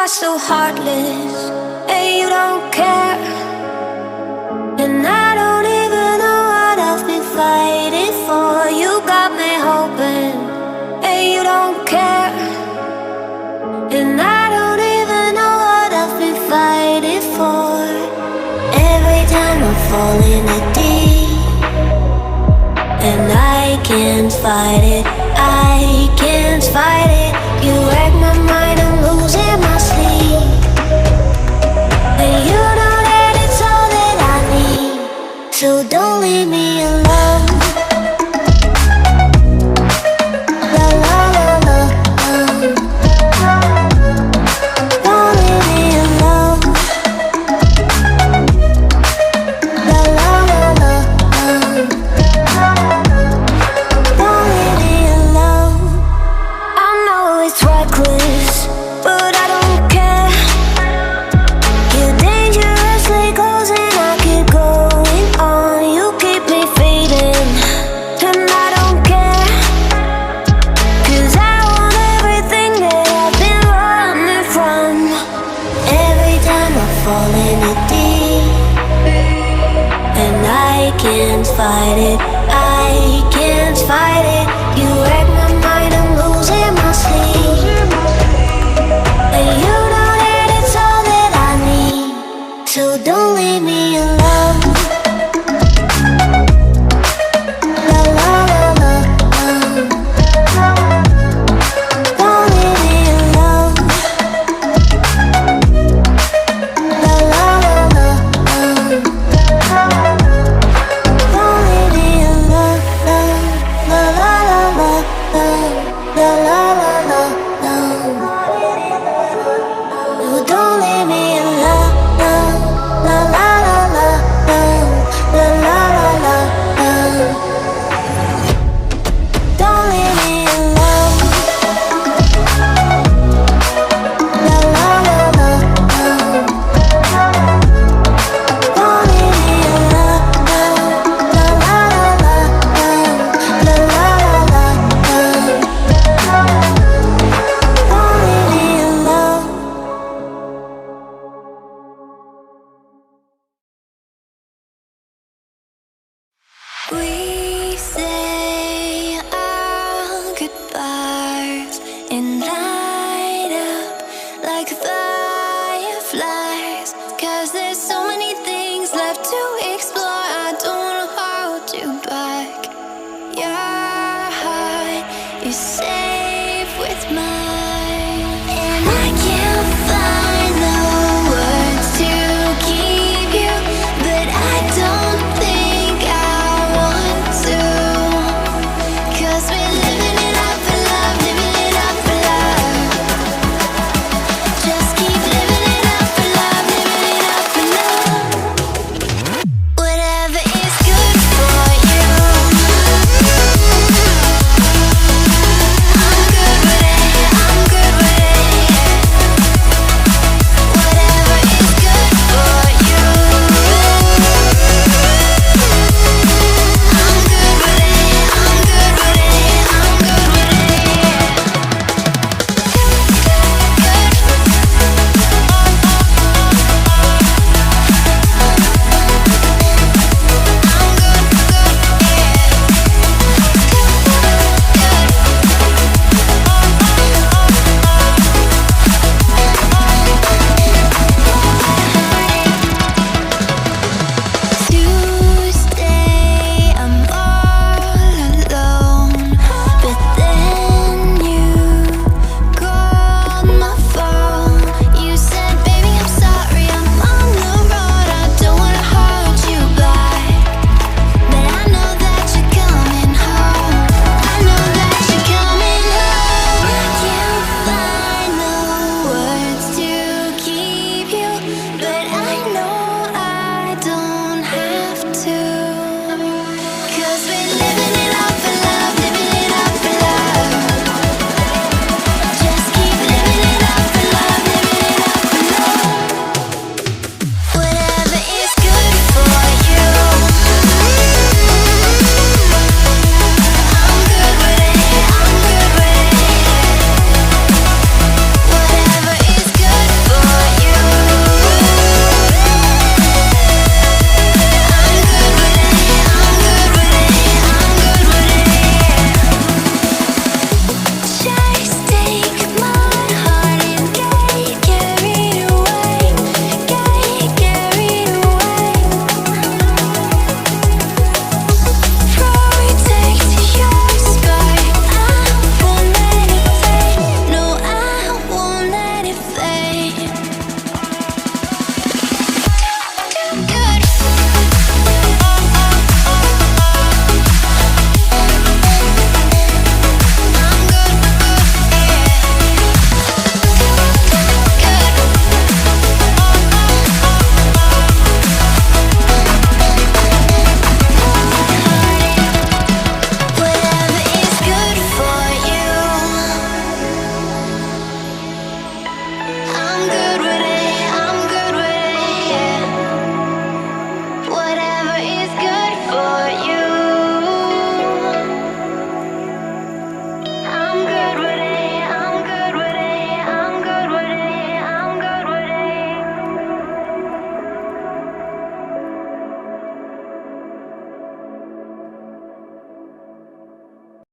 are so heartless, and you don't care. And I don't even know what I've been fighting for. You got me hoping, and you don't care. And I don't even know what I've been fighting for. Every time I fall in the deep, and I can't fight it, I can't fight it. You wreck my mind, I'm losing my sleep. And you know that it's all that I need, so don't leave me alone. La la la la, don't leave me alone. La la la la, don't leave me alone. I know it's reckless, but I don't care. You're dangerously close and I keep going on. You keep me fading, and I don't care. 'Cause I want everything that I've been running from. Every time I fall in the deep, and I can't fight it, I can't fight it. You wreck my mind, I'm losing my sleep. And you know that it's all that I need, so don't leave me alone. La la la la, don't leave me alone. La la la la, don't leave me alone. La la la la, la la la la, no, don't leave me alone. La la la la, la la la la, don't leave me alone. La la la la, don't leave me alone. La la la la, la la la la, don't leave me alone. We say our goodbyes and light up like the